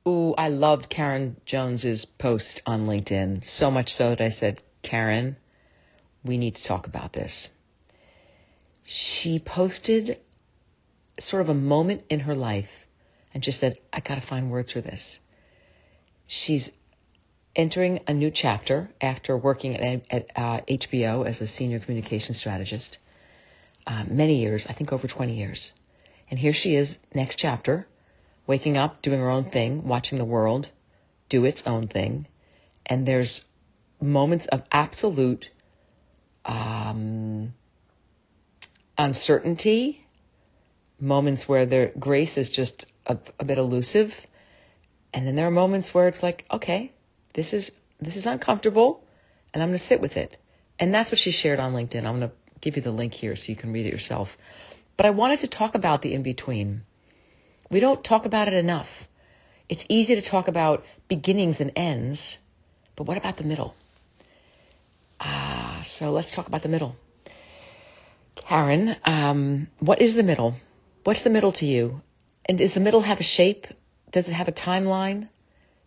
Ooh, I loved Karen Jones's post on LinkedIn, so much so that I said, Karen, we need to talk about this. She posted sort of a moment in her life and just said, I got to find words for this. She's entering a new chapter after working at HBO as a senior communication strategist. Many years, I think over 20 years. And here she is, next chapter, waking up, doing her own thing, watching the world do its own thing. And there's moments of absolute uncertainty, moments where their grace is just a bit elusive. And then there are moments where it's like, okay, this is uncomfortable, and I'm going to sit with it. And that's what she shared on LinkedIn. I'm going to give you the link here so you can read it yourself. But I wanted to talk about the in-between. We don't talk about it enough. It's easy to talk about beginnings and ends, but what about the middle? So let's talk about the middle. Karen, what is the middle? What's the middle to you? And does the middle have a shape? Does it have a timeline?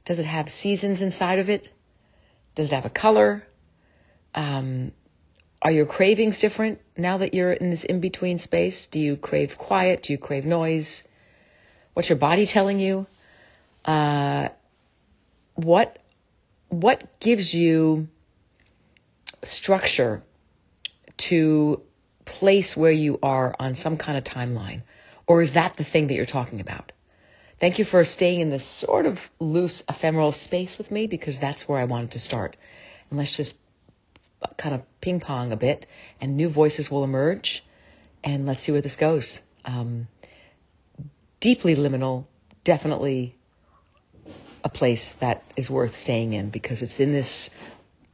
Does it have seasons inside of it? Does it have a color? Are your cravings different now that you're in this in-between space? Do you crave quiet? Do you crave noise? What's your body telling you? What gives you structure to place where you are on some kind of timeline? Or is that the thing that you're talking about? Thank you for staying in this sort of loose, ephemeral space with me, because that's where I wanted to start. And let's just kind of ping pong a bit, and new voices will emerge, and let's see where this goes. Deeply liminal, definitely a place that is worth staying in, because it's in this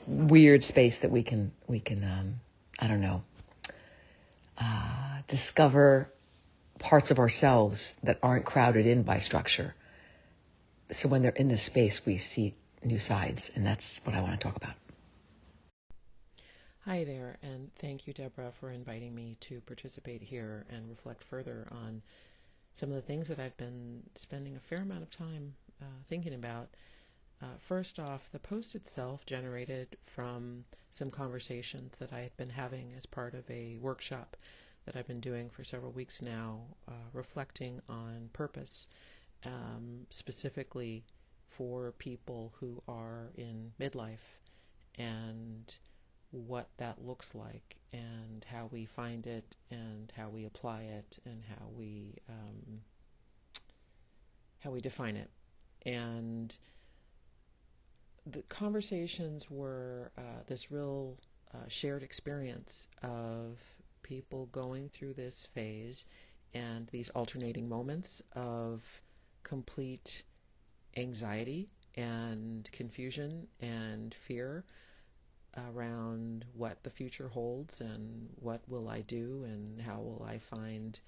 weird space that we can discover parts of ourselves that aren't crowded in by structure. So when they're in this space, we see new sides, and that's what I want to talk about. Hi there, and thank you, Deborah, for inviting me to participate here and reflect further on some of the things that I've been spending a fair amount of time thinking about. First off, the post itself generated from some conversations that I had been having as part of a workshop that I've been doing for several weeks now, reflecting on purpose, specifically for people who are in midlife, and what that looks like, and how we find it, and how we apply it, and how we define it. And the conversations were this real shared experience of people going through this phase and these alternating moments of complete anxiety and confusion and fear around what the future holds, and what will I do, and how will I find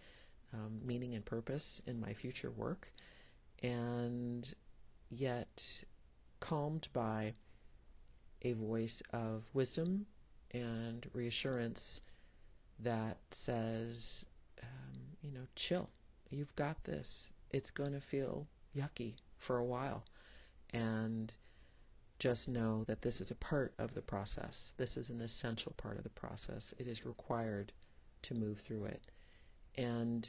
meaning and purpose in my future work, and yet calmed by a voice of wisdom and reassurance that says, chill, you've got this. It's going to feel yucky for a while, and just know that this is a part of the process. This is an essential part of the process. It is required to move through it. And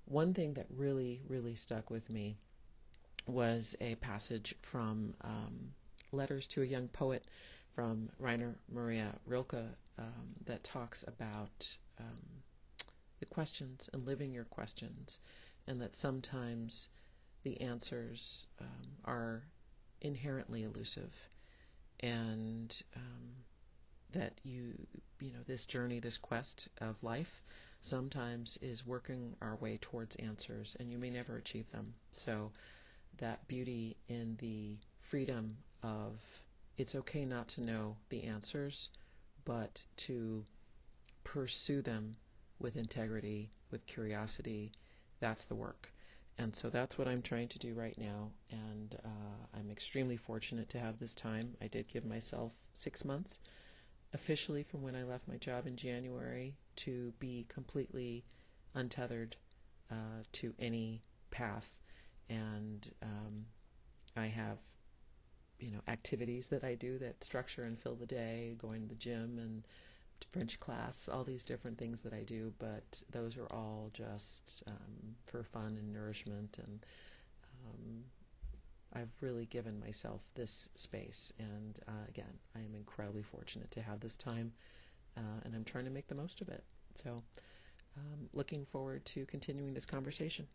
one thing that really, really stuck with me was a passage from Letters to a Young Poet from Rainer Maria Rilke that talks about the questions and living your questions, and that sometimes the answers are inherently elusive, and that this journey, this quest of life, sometimes is working our way towards answers, and you may never achieve them. So that beauty in the freedom of, it's okay not to know the answers, but to pursue them with integrity, with curiosity, that's the work. And so that's what I'm trying to do right now, and I'm extremely fortunate to have this time. I did give myself 6 months officially from when I left my job in January to be completely untethered to any path, and I have, activities that I do that structure and fill the day, going to the gym and French class, all these different things that I do, but those are all just for fun and nourishment. And um, I've really given myself this space. And again, I am incredibly fortunate to have this time, and I'm trying to make the most of it. So, looking forward to continuing this conversation.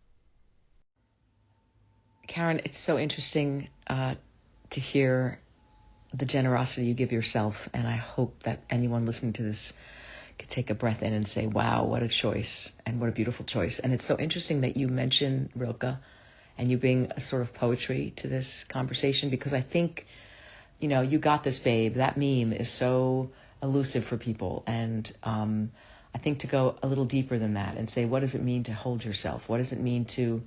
Karen, it's so interesting to hear the generosity you give yourself, and I hope that anyone listening to this could take a breath in and say, wow, what a choice, and what a beautiful choice. And it's so interesting that you mention Rilke and you bring a sort of poetry to this conversation, because I think, you got this, babe. That meme is so elusive for people. And I think to go a little deeper than that and say, what does it mean to hold yourself? What does it mean to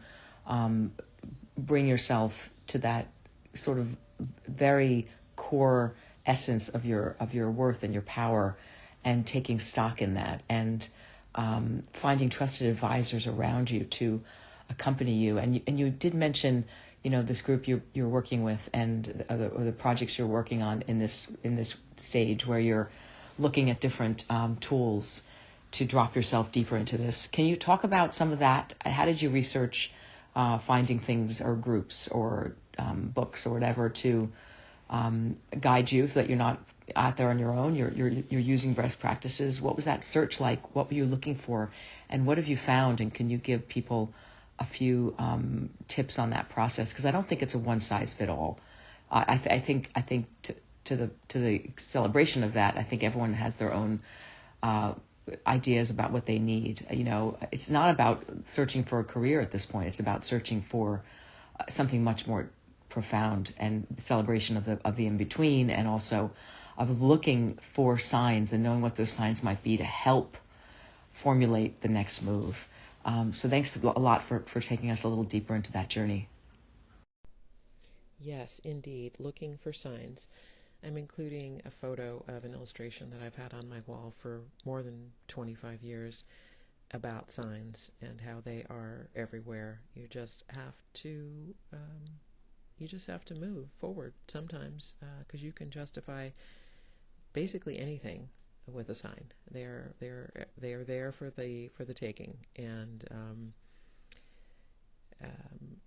bring yourself to that sort of very core essence of your worth and your power, and taking stock in that, and finding trusted advisors around you to accompany you. And you did mention, this group you're working with, and or the projects you're working on in this stage where you're looking at different tools to drop yourself deeper into this. Can you talk about some of that? How did you research finding things or groups or books or whatever to guide you so that you're not out there on your own? You're using best practices. What was that search like? What were you looking for, and what have you found? And can you give people a few tips on that process? Because I don't think it's a one size fit all. I think to the celebration of that, I think everyone has their own ideas about what they need. It's not about searching for a career at this point. It's about searching for something much more profound, and celebration of the in-between, and also of looking for signs and knowing what those signs might be to help formulate the next move. So thanks a lot for taking us a little deeper into that journey. Yes, indeed, looking for signs. I'm including a photo of an illustration that I've had on my wall for more than 25 years about signs and how they are everywhere. You just have to move forward sometimes, because you can justify basically anything with a sign. They are there for the taking. And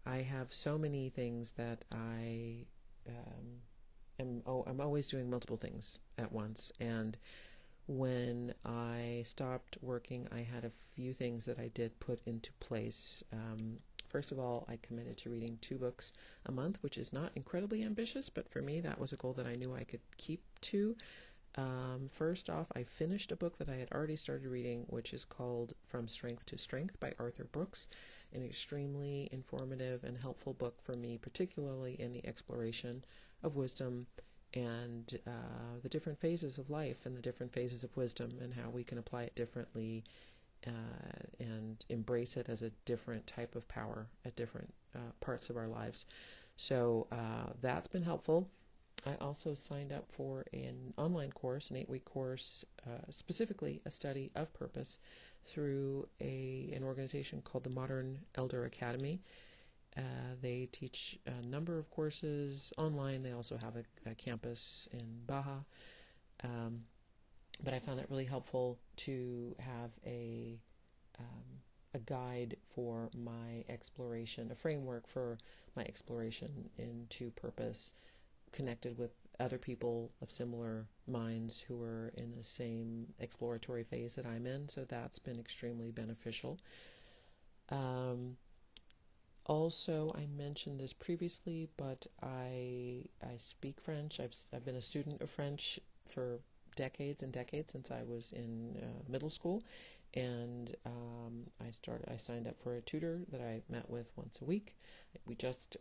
I have so many things that I'm always doing multiple things at once. And when I stopped working, I had a few things that I did put into place. First of all, I committed to reading 2 books a month, which is not incredibly ambitious, but for me, that was a goal that I knew I could keep to. First off, I finished a book that I had already started reading, which is called From Strength to Strength by Arthur Brooks, an extremely informative and helpful book for me, particularly in the exploration of wisdom and the different phases of life and the different phases of wisdom, and how we can apply it differently and embrace it as a different type of power at different parts of our lives. So that's been helpful. I also signed up for an online course, an 8-week course, specifically a study of purpose, through an organization called the Modern Elder Academy. They teach a number of courses online. They also have a campus in Baja. But I found it really helpful to have a guide for my exploration, a framework for my exploration into purpose, connected with other people of similar minds who are in the same exploratory phase that I'm in. So that's been extremely beneficial. Also, I mentioned this previously, but I speak French. I've been a student of French for decades and decades, since I was in middle school, and I signed up for a tutor that I met with once a week. We just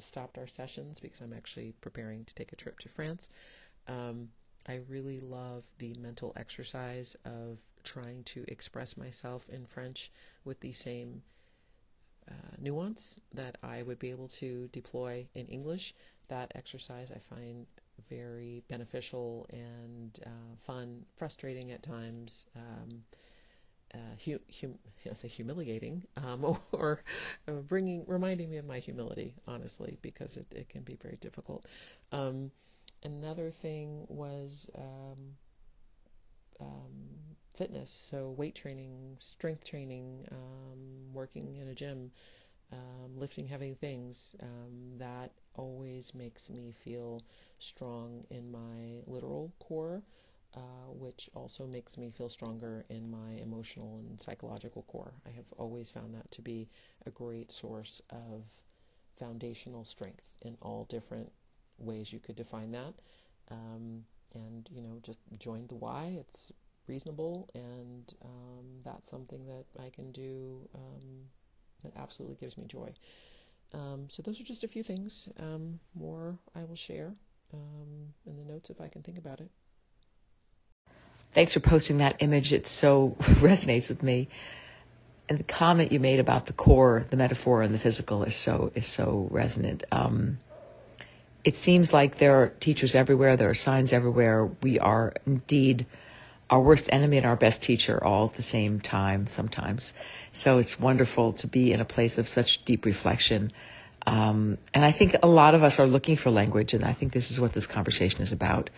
stopped our sessions because I'm actually preparing to take a trip to France. I really love the mental exercise of trying to express myself in French with the same nuance that I would be able to deploy in English. That exercise I find very beneficial and fun, frustrating at times, I'll say humiliating, or reminding me of my humility, honestly, because it can be very difficult. Another thing was fitness, so weight training, strength training, working in a gym, lifting heavy things. That always makes me feel strong in my literal core, which also makes me feel stronger in my emotional and psychological core. I have always found that to be a great source of foundational strength in all different ways you could define that. And, just join the Y. It's reasonable, and that's something that I can do that absolutely gives me joy. So those are just a few things. More I will share in the notes if I can think about it. Thanks for posting that image. It so resonates with me. And the comment you made about the core, the metaphor, and the physical is so resonant. It seems like there are teachers everywhere. There are signs everywhere. We are indeed our worst enemy and our best teacher all at the same time sometimes. So it's wonderful to be in a place of such deep reflection. And I think a lot of us are looking for language, and I think this is what this conversation is about.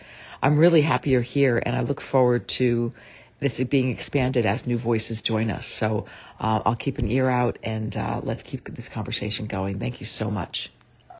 I'm really happy you're here, and I look forward to this being expanded as new voices join us. So I'll keep an ear out, and let's keep this conversation going. Thank you so much.